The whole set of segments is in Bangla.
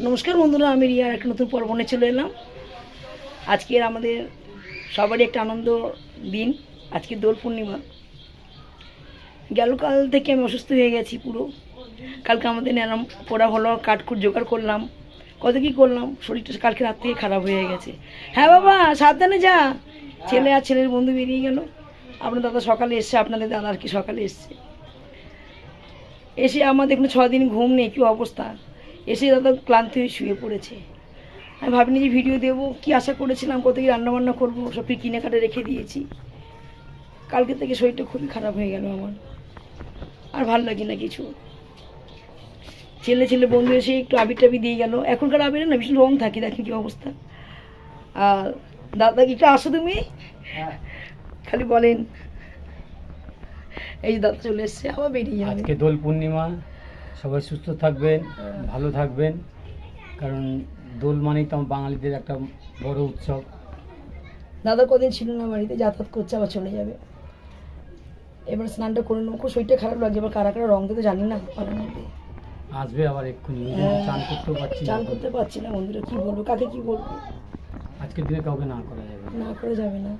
নমস্কার বন্ধুরা, আমি রিয়া একটা নতুন পর্ব নিয়ে চলে এলাম। আজকের আমাদের সবারই একটা আনন্দ দিন। আজকে দোল পূর্ণিমা। কাল থেকে আমি অসুস্থ হয়ে গেছি পুরো। কালকে আমাদের ন্যাড়াম পড়া হলো, কাঠকুট জোগাড় করলাম, কত কী করলাম। শরীরটা কালকে রাত থেকে খারাপ হয়ে গেছে। হ্যাঁ বাবা, সাবধানে যা। ছেলে আর ছেলের বন্ধু বেরিয়ে গেল। আপনার দাদা সকালে এসছে, আপনাদের দাদা আর কি সকালে এসছে। এসে আমাদের এখানে 6 দিন ঘুম নেই, কী অবস্থা। এসে দাদা ক্লান্ত হয়ে শুয়ে পড়েছে। আমি ভাবিনি যে ভিডিও দেবো, কি আশা করেছিলাম, কত কি রান্নাবান্না করবো, সব কিনে কাটে রেখে দিয়েছি। কালকে থেকে শরীরটা খুবই খারাপ হয়ে গেল আমার, আর ভালো লাগে না কিছু। ছেলে বন্ধু এসে একটু আবির টাবি দিয়ে গেল। এখনকার আবিরে না ভীষণ রং থাকে, দেখেন কী অবস্থা। আর দাদা কি আসো তুমি, খালি বলেন। এই দাদা চলে এসছে, আবার বেরিয়ে যাবে। আজকে দোল পূর্ণিমা, সবাই সুস্থ থাকবেন, ভালো থাকবেন। কারণ দোল মানেই তো বাঙালিদের একটা বড় উৎসব। দাদা কদিন ছিল না বাড়িতে, যাতায়াত করছে, আবার চলে যাবে। এবার স্নানটা করে নেবো, খুব শরীরটা খারাপ লাগছে। এবার কারা কারা রং তো জানি না, পাড়ার মধ্যে আসবে আবার এক্ষুনি। চান করতেও পারছি না, চান করতে পারছি না বন্ধুরা, কী বলবো, কাকে কী বলবো। আজকের দিনে কাউকে না করা যাবে না করা যাবে না।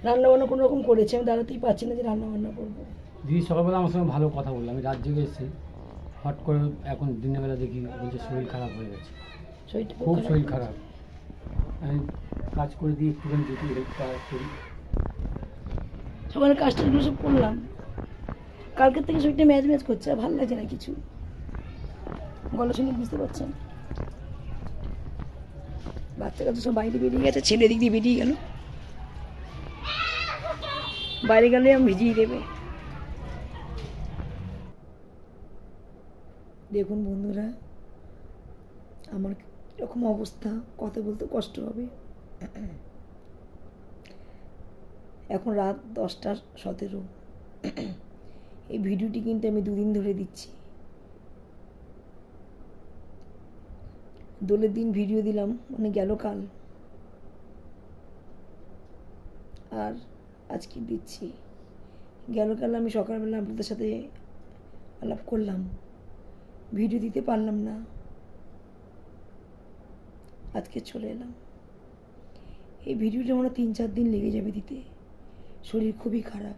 রান্নাবান্না কোনো রকম করেছি, আমি দাঁড়াতেই পারছি না যে রান্নাবান্না করবো। দিদি সকালবেলা আমার সঙ্গে ভালো কথা বললাম, আমি রাত জেগে এসেছি, হট করে এখন দিনের বেলা দেখি বলছে শরীর খারাপ হয়ে গেছে, শরীরটা খুব শরীর খারাপ। আমি কাজ করে দিয়ে একটুখানি যদি হেল্প করি। সকালে কাজটাগুলো সব করলাম। কালকের থেকে শরীরটা ম্যাচ করছে, আর ভালো লাগছে না কিছু। গলা শুনে বুঝতে পারছেন। বাচ্চা কাচ্চা সব বাইরে বেরিয়ে গেছে, ছেলে দিক দিয়ে বেরিয়ে গেল। বাইরে গেলে আমি ভিজিয়ে দেবে। দেখুন বন্ধুরা, আমার এরকম অবস্থা, কথা বলতে কষ্ট হবে। এখন রাত 10:17। এই ভিডিওটি কিন্তু আমি 2 দিন ধরে দিচ্ছি। দোলের দিন ভিডিও দিলাম, মানে গেল কাল, আর আজকে দিচ্ছি। গেল কাল আমি সকালবেলা আপনাদের সাথে আলাপ করলাম, ভিডিও দিতে পারলাম না, আজকে চলে এলাম। এই ভিডিওটা আমার 3-4 দিন লেগে যাবে দিতে। শরীর খুবই খারাপ।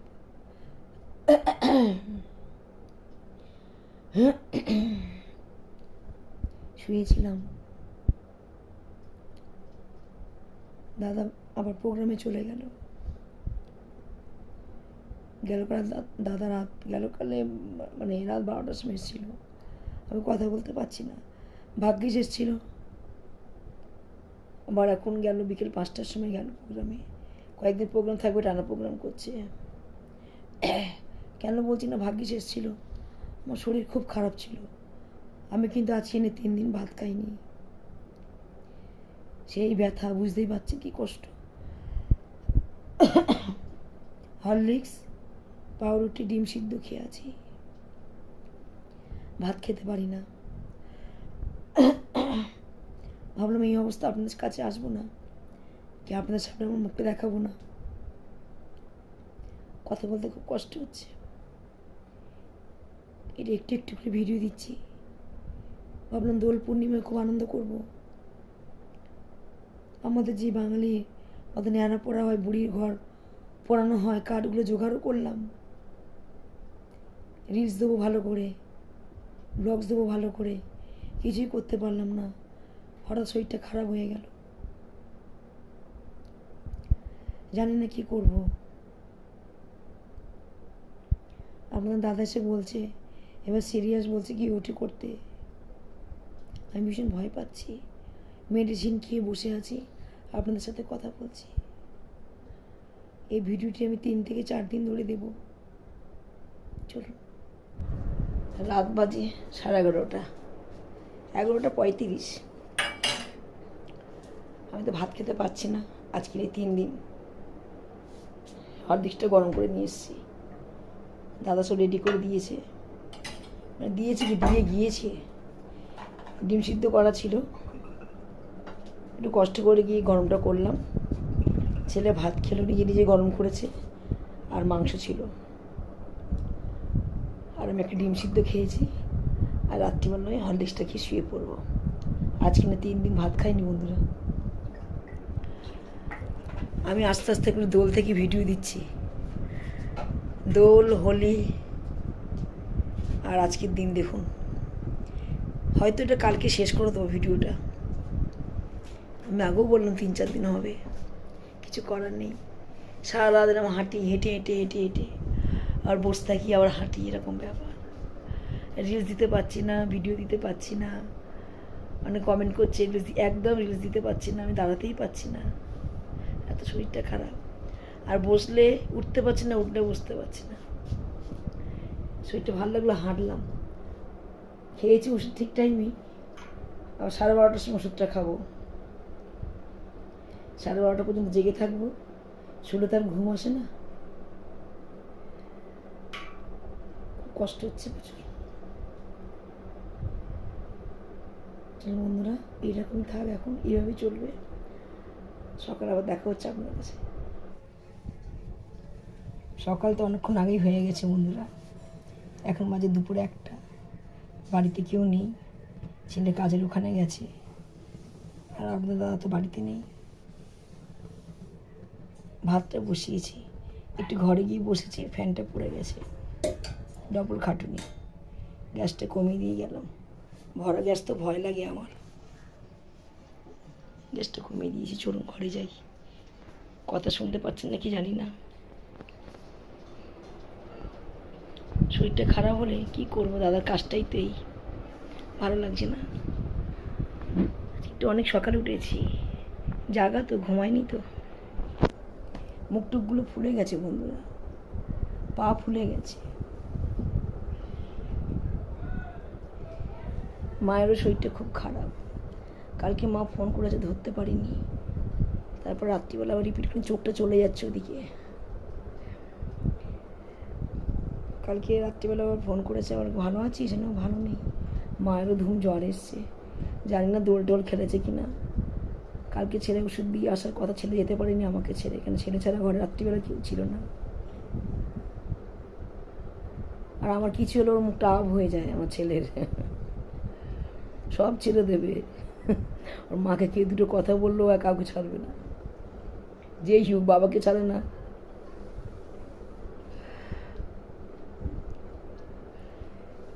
শুয়েছিলাম, দাদা আবার প্রোগ্রামে চলে গেল। দাদা রাত কালে মানে রাত 12টার সময় এসেছিল। আমি কথা বলতে পারছি না, ভাগ্যিস এসেছিল। আবার এখন গেল বিকেল 5টার সময় গেল প্রোগ্রামে। কয়েকদিন প্রোগ্রাম থাকবে, টানা প্রোগ্রাম করছে। কেন বলছি না, ভাগ্যিস এসেছিল। আমার শরীর খুব খারাপ ছিল। আমি কিন্তু আজকে এনে 3 দিন ভাত খাইনি। সেই ব্যথা বুঝতেই পারছেন কি কষ্ট। হরলিক্স, পাউরুটি, ডিম সিদ্ধ খেয়ে আছি, ভাত খেতে পারি না। ভাবলাম এই অবস্থা আপনাদের কাছে আসবো না, কি আপনাদের সামনে আমার মুখটা দেখাবো না। কথা বলতে খুব কষ্ট হচ্ছে। এটা একটু একটু করে ভিডিও দিচ্ছি। ভাবলাম দোল পূর্ণিমায় খুব আনন্দ করব। আমাদের যে বাঙালি অত ন্যাড়া পড়া হয়, বুড়ির ঘর পোড়ানো হয়, কাঠগুলো জোগাড়ও করলাম। রিলস দেবো ভালো করে, ব্লগস দেবো ভালো করে, কিছুই করতে পারলাম না। হঠাৎ শরীরটা খারাপ হয়ে গেল, জানি না কি করব। আপনার দাদা এসে বলছে এবার সিরিয়াস, বলছে কি ওটি করতে। আমি ভীষণ ভয় পাচ্ছি। মেডিসিন খেয়ে বসে আছি, আপনাদের সাথে কথা বলছি। এই ভিডিওটি আমি 3 থেকে 4 দিন ধরে দেব। চলুন, রাত বাজে 11:30, 11:35। আমি তো ভাত খেতে পারছি না আজকের এই 3 দিন। হরলিক্সটা গরম করে নিয়ে এসেছি, দাদা সব রেডি করে দিয়েছে। মানে দিয়েছে কি, দিয়ে গিয়েছে। ডিম সিদ্ধ করা ছিল, একটু কষ্ট করে গিয়ে গরমটা করলাম। ছেলে ভাত খেলো, নিজে গরম করেছে, আর মাংস ছিল, আর আমি একটা ডিম সিদ্ধ খেয়েছি। আর রাত্রিবেলায় হরলিক্সটা খেয়ে শুয়ে পড়বো। আজকে না 3 দিন ভাত খাইনি বন্ধুরা। আমি আস্তে আস্তে করে দোল থেকে ভিডিও দিচ্ছি, দোল, হোলি আর আজকের দিন দেখুন। হয়তো এটা কালকে শেষ করে দেবো ভিডিওটা। আমি আগেও বললাম 3-4 দিন হবে, কিছু করার নেই। সারা রাত এরকম হাঁটি, হেঁটে হেঁটে হেঁটে হেঁটে আর বসে থাকি, আবার হাঁটি, এরকম ব্যাপার। রিলস দিতে পারছি না, ভিডিও দিতে পারছি না। মানে কমেন্ট করছে একদম রিলস দিতে পারছি না, আমি দাঁড়াতেই পারছি না, এত শরীরটা খারাপ। আর বসলে উঠতে পারছি না, উঠলে বসতে পারছি না। শরীরটা ভালো লাগলো, হাঁটলাম, খেয়েছি ওষুধ ঠিক টাইমই। আবার 12:30টার সময় ওষুধটা খাবো, 12:30 পর্যন্ত জেগে থাকবো। শুলে তার ঘুম আসে না, খুব কষ্ট হচ্ছে প্রচুর। চলো বন্ধুরা, এইরকমই থাক, এখন এইভাবেই চলবে। সকালে আবার দেখা হচ্ছে আপনার কাছে। সকাল তো অনেকক্ষণ আগেই হয়ে গেছে বন্ধুরা, এখন বাজে দুপুরে 1টা। বাড়িতে কেউ নেই, ছেলে কাজের ওখানে গেছে, আর আপনার দাদা তো বাড়িতে নেই। ভাতটা বসিয়েছি, একটু ঘরে গিয়ে বসেছি, ফ্যানটা পড়ে গেছে, ডবল খাটুনি। গ্যাসটা কমিয়ে দিয়ে গেলাম, ভরা গ্যাস তো ভয় লাগে আমার। গ্যাসটা কমিয়ে দিয়েছি, চলুন ঘরে যাই। কথা শুনতে পাচ্ছেন নাকি জানি না। শরীরটা খারাপ হলে কি করব, দাদার কাজটাই তো এই, ভালো লাগছে না। একটু অনেক সকালে উঠেছি, জাগা তো, ঘুমায়নি তো। মুখ টুকগুলো ফুলে গেছে বন্ধুরা, পা ফুলে গেছে। মায়েরও শরীরটা খুব খারাপ। কালকে মা ফোন করেছে, ধরতে পারিনি। তারপর রাত্রিবেলা আবার রিপিট করে চোখটা চলে যাচ্ছে ওদিকে। কালকে রাত্রিবেলা আবার ফোন করেছে, আবার ভালো আছিস? না, ভালো নেই। মায়েরও ধুম জ্বর এসছে, জানি না দোল টোল খেলেছে কি না। কালকে ছেলে ওষুধ দিয়ে আসার কথা, ছেলে যেতে পারেনি আমাকে ছেড়ে, কেন ছেলে ছাড়া ঘরে রাত্রিবেলা কেউ ছিল না। আর আমার কিছু হলে ওর মুখটা আপ হয়ে যায় আমার ছেলের, সব ছেড়ে দেবে। ওর মাকে কে দুটো কথা বললেও আর কাউকে ছাড়বে না, যেই হোক, বাবাকে ছাড়ে না।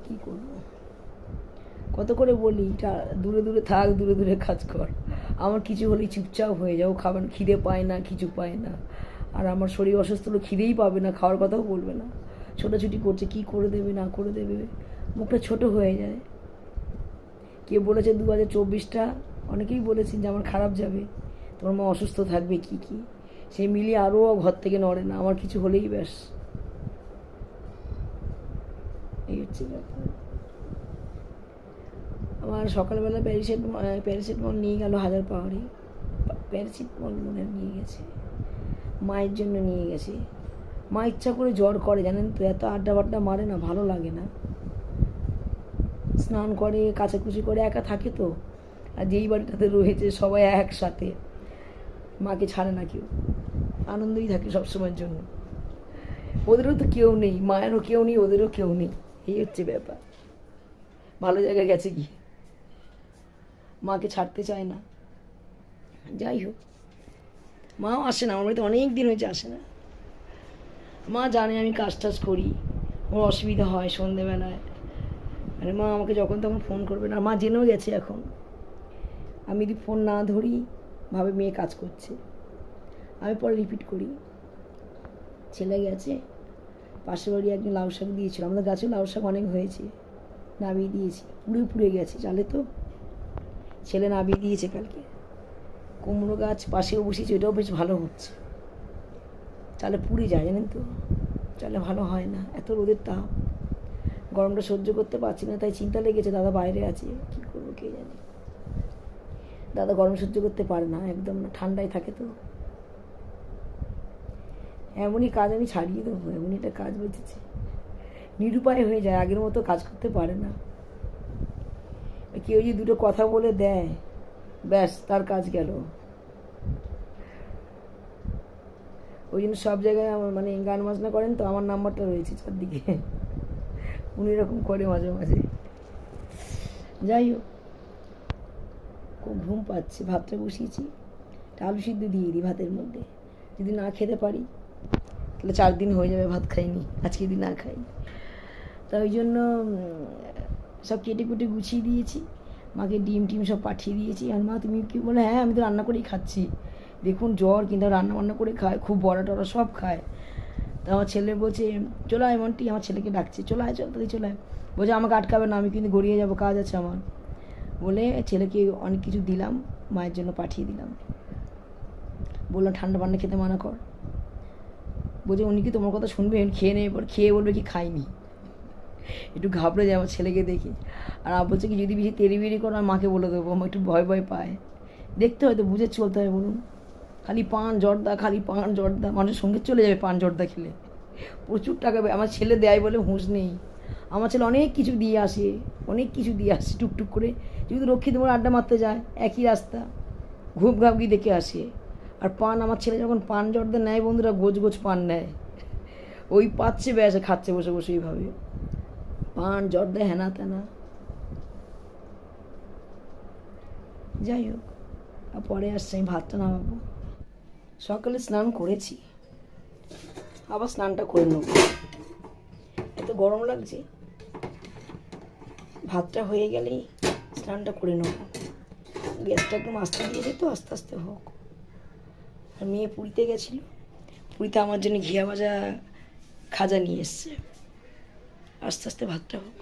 কি করবো, কত করে বলি দূরে দূরে থাক, দূরে দূরে কাজ কর। আমার কিছু হলেই চুপচাপ হয়ে যাও, খাবার খিদে পায় না, কিছু পায় না। আর আমার শরীর অসুস্থ হলে খিদেই পাবে না, খাওয়ার কথাও বলবে না, ছোটাছুটি করছে, কি করে দেবে না করে দেবে, মুখটা ছোট হয়ে যায়। কে বলেছে 2024টা, অনেকেই বলেছেন যে আমার খারাপ যাবে, তোমার মা অসুস্থ থাকবে, কি কি সে মিলিয়ে আরও ঘর থেকে নড়ে না। আমার কিছু হলেই ব্যাস, এই হচ্ছে ব্যাপার। আমার সকালবেলা প্যারাসিটামল নিয়ে গেল হাজার পাহাড়ি, প্যারাসিটামল মনে নিয়ে গেছে, মায়ের জন্য নিয়ে গেছে। মা ইচ্ছা করে জ্বর করে জানেন তো, এত আড্ডা বাড্ডা মারে না, ভালো লাগে না। স্নান করে, কাচাকুচি করে, একা থাকে তো। আর যেই বাড়িটাতে রয়েছে সবাই একসাথে, মাকে ছাড়ে না কেউ, আনন্দই থাকে সবসময়ের জন্য। ওদেরও তো কেউ নেই, মায়েরও কেউ নেই, ওদেরও কেউ নেই, এই হচ্ছে ব্যাপার। ভালো জায়গায় গেছে কি, মাকে ছাড়তে চায় না। যাই হোক, মাও আসে না আমার বাড়িতে, অনেক দিন হয়েছে আসে না। মা জানে আমি কাজ টাজ করি, ওর অসুবিধা হয় সন্ধেবেলায়, মানে মা আমাকে যখন তখন ফোন করবে না। মা জেনেও গেছে এখন, আমি যদি ফোন না ধরি ভাবে মেয়ে কাজ করছে। আমি পরে রিপিট করি, ছেলে গেছে, পাশের বাড়ি একজন লাউ শাক দিয়েছিল, আমাদের গাছেও লাউ শাক অনেক হয়েছে, নাবিয়ে দিয়েছি, পুড়ে গেছে জালে তো। ছেলে নাবিয়ে দিয়েছে কালকে। কুমড়ো গাছ পাশেও বসিয়েছে, ওটাও বেশ ভালো হচ্ছে। চালে পুড়ে যায় জানেন তো, চালে ভালো হয় না, এত রোদের তাপ, গরমটা সহ্য করতে পারছি না। তাই চিন্তা লেগেছে, দাদা বাইরে আছে, কী করবো কে জানে। দাদা গরম সহ্য করতে পারে না একদম, না ঠান্ডায় থাকে তো। এমনই কাজ আমি ছাড়িয়ে দেবো, এমনই একটা কাজ বেঁচেছে, নিরুপায় হয়ে যায়, আগের মতো কাজ করতে পারে না। কেউ যদি দুটো কথা বলে দেয়, ব্যাস তার কাজ গেল। ওই জন্য সব জায়গায় আমার মানে গান বাজনা করেন তো, আমার নাম্বারটা রয়েছে চারদিকে, উনি এরকম করে মাঝে মাঝে। যাই হোক, খুব ঘুম পাচ্ছে, ভাতটা বসিয়েছি, আলু সিদ্ধ দিয়ে দিই ভাতের মধ্যে। যদি না খেতে পারি তাহলে 4 দিন হয়ে যাবে ভাত খাইনি, আজকে যদি না খাই। তা ওই জন্য সব কেটে কুটে গুছিয়ে দিয়েছি, মাকে ডিম টিম সব পাঠিয়ে দিয়েছি। আর মা তুমি কি বলে, হ্যাঁ আমি তো রান্না করেই খাচ্ছি, দেখুন জ্বর কিন্তু রান্না বান্না করে খায়, খুব বড়া টড়া সব খায়। তা আমার ছেলে বলছে চলো আয় মন্টি, আমার ছেলেকে ডাকছে, চলো আয়, চল তাদের চলে আয়। বলছে আমাকে আটকাবে না, আমি কিন্তু গড়িয়ে যাবো, কাজ আছে আমার। বলে ছেলেকে অনেক কিছু দিলাম, মায়ের জন্য পাঠিয়ে দিলাম। বললাম ঠান্ডা পান্ডা খেতে মানা কর। বলছে উনি কি তোমার কথা শুনবে, খেয়ে নেবে, পর খেয়ে বলবে কি খাইনি। একটু ঘাবড়ে যায় আমার ছেলেকে দেখে। আর বলছে কি যদি বেশি তেড়ি বেড়ি করো, মাকে বলে দেবো, আমার একটু ভয় ভয় পায়। দেখতে হয়তো বুঝে চলতে হয় বলুন, খালি পান জর্দা, খালি পান জর্দা, মানুষের সঙ্গে চলে যাবে পান জর্দা খেলে। প্রচুর টাকা আমার ছেলে দেয় বলে হুঁশ নেই। আমার ছেলে অনেক কিছু দিয়ে আসে, অনেক কিছু দিয়ে আসে টুকটুক করে। যদি রক্ষিত মোড় আড্ডা মারতে যায়, একই রাস্তা, ঘুপ ঘাপগি দেখে আসে। আর পান আমার ছেলে যখন পান জর্দা নেয় বন্ধুরা, গোছ গোছ পান নেয়, ওই পাচ্ছে ব্যাসে খাচ্ছে বসে বসে এইভাবে পান জর্দা হেনা তেনা। যাই হোক, আর পরে আসছে, আমি ভাতটা নামাবো। সকালে স্নান করেছি, আবার স্নানটা করে নেব, এত গরম লাগছে। ভাতটা হয়ে গেলেই স্নানটা করে নেব। গ্যাসটা একদম আস্তে দিয়েছে তো, আস্তে আস্তে হোক। আর মেয়ে পুরীতে গেছিলো, পুরীতে আমার জন্য ঘিয়া ভাজা খাজা নিয়ে এসছে, আস্তে আস্তে ভাতটা হোক।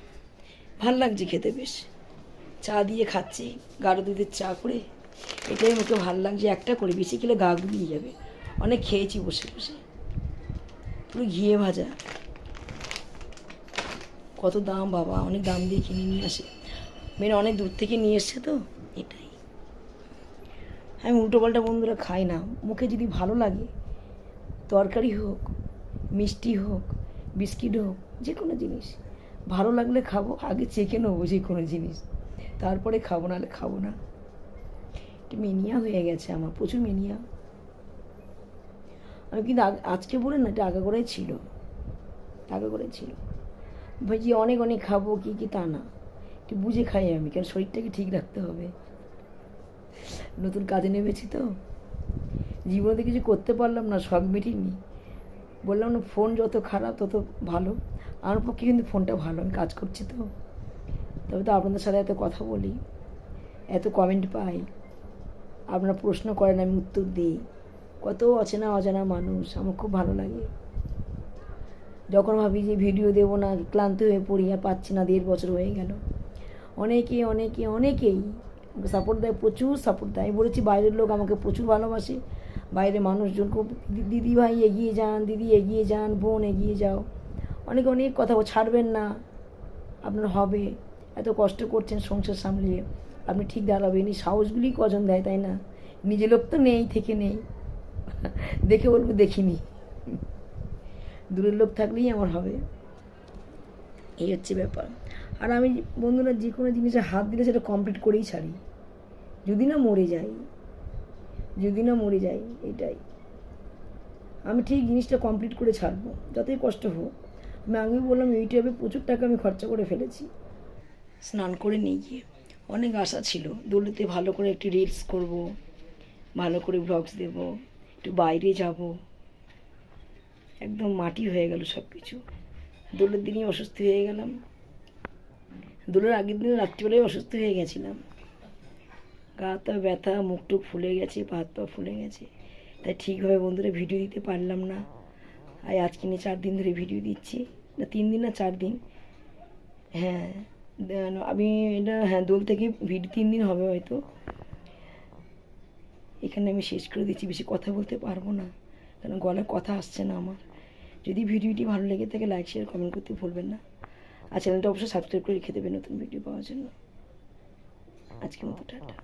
ভাল লাগছে খেতে বেশ, চা দিয়ে খাচ্ছি, গাঢ় দুধের চা করে, এটাই আমাকে ভাল লাগছে। একটা করে, বেশি খেলে গা গুলিয়ে যাবে। অনেক খেয়েছি বসে বসে, পুরো ঘিয়ে ভাজা। কত দাম বাবা, অনেক দাম দিয়ে কিনে নিয়ে আসে, মেয়েরা অনেক দূর থেকে নিয়ে এসছে তো, এটাই। আমি উল্টোপাল্টা বন্ধুরা খাই না, মুখে যদি ভালো লাগে, তরকারি হোক, মিষ্টি হোক, বিস্কিট হোক, যে কোনো জিনিস ভালো লাগলে খাবো, আগে চেখে নেবো যে কোনো জিনিস, তারপরে খাবো, নাহলে খাবো না। এটা মেনিয়া হয়ে গেছে আমার, প্রচুর মেনিয়া। আমি কিন্তু আজকে বলে না, এটা আগাগোড়াই ছিল, আগাগোড়াই ছিল। ভাই যে অনেক অনেক খাবো কি কি তা না, একটু বুঝে খাই আমি, কারণ শরীরটাকে ঠিক রাখতে হবে। নতুন কাজে নেমেছি তো, জীবনে কিছু করতে পারলাম না, শখ মিটিনি। বললাম না, ফোন যত খারাপ তত ভালো। আমার পক্ষে কিন্তু ফোনটা ভালো, আমি কাজ করছি তো। তবে তো আপনাদের সাথে এত কথা বলি, এত কমেন্ট পাই, আপনারা প্রশ্ন করেন, আমি উত্তর দিই। কত অচেনা অজানা মানুষ, আমার খুব ভালো লাগে। যখন ভাবি যে ভিডিও দেবো না, ক্লান্ত হয়ে পড়ি, আর পাচ্ছি না, 1.5 বছর হয়ে গেল। অনেকেই সাপোর্ট দেয়, প্রচুর সাপোর্ট দেয়। আমি বলেছি বাইরের লোক আমাকে প্রচুর ভালোবাসে, বাইরে মানুষজন খুব, দিদি ভাই এগিয়ে যান, দিদি এগিয়ে যান, বোন এগিয়ে যাও। অনেক কথা ছাড়বেন না, আপনার হবে, এত কষ্ট করছেন সংসার সামলিয়ে, আপনি ঠিক দাঁড়াবেন। এই সাহসগুলি কজন দেয়, তাই না? নিজের লোক তো নেই, থেকে নেই, দেখে বলবো দেখিনি। দূরের লোক থাকলেই আমার হবে, এই হচ্ছে ব্যাপার। আর আমি বন্ধুরা যে কোনো জিনিসে হাত দিলে সেটা কমপ্লিট করেই ছাড়ি, যদি না মরে যাই, এটাই। আমি ঠিক জিনিসটা কমপ্লিট করে ছাড়বো, যতই কষ্ট হোক। আমি আগেই বললাম, ইউটিউবে প্রচুর টাকা আমি খরচা করে ফেলেছি। স্নান করে নিয়ে গিয়ে অনেক আশা ছিল, দোলেতে ভালো করে একটু রিলস করব, ভালো করে ব্লগস দেব, একটু বাইরে যাব। একদম মাটি হয়ে গেল সব কিছু। দোলের দিনই অসুস্থ হয়ে গেলাম, দোলের আগের দিন রাত্রিবেলায় অসুস্থ হয়ে গেছিলাম। গা তা ব্যথা, মুখ টুক ফুলে গেছে, পা হাত পা ফুলে গেছে, তাই ঠিকভাবে বন্ধুরা ভিডিও দিতে পারলাম না। আর আজকে নিয়ে 4 দিন ধরে ভিডিও দিচ্ছি, না 3 দিন না 4 দিন, হ্যাঁ আমি এটা, হ্যাঁ দোল থেকে ভিডিও 3 দিন হবে হয়তো। এখানে আমি শেষ করে দিচ্ছি, বেশি কথা বলতে পারবো না, কারণ গলায় কথা আসছে না আমার। যদি ভিডিওটি ভালো লেগে থাকে, লাইক শেয়ার কমেন্ট করতে ভুলবেন না। আর চ্যানেলটা অবশ্যই সাবস্ক্রাইব করে রেখে দেবেন নতুন ভিডিও পাওয়ার জন্য। আজকের মতো টাটা।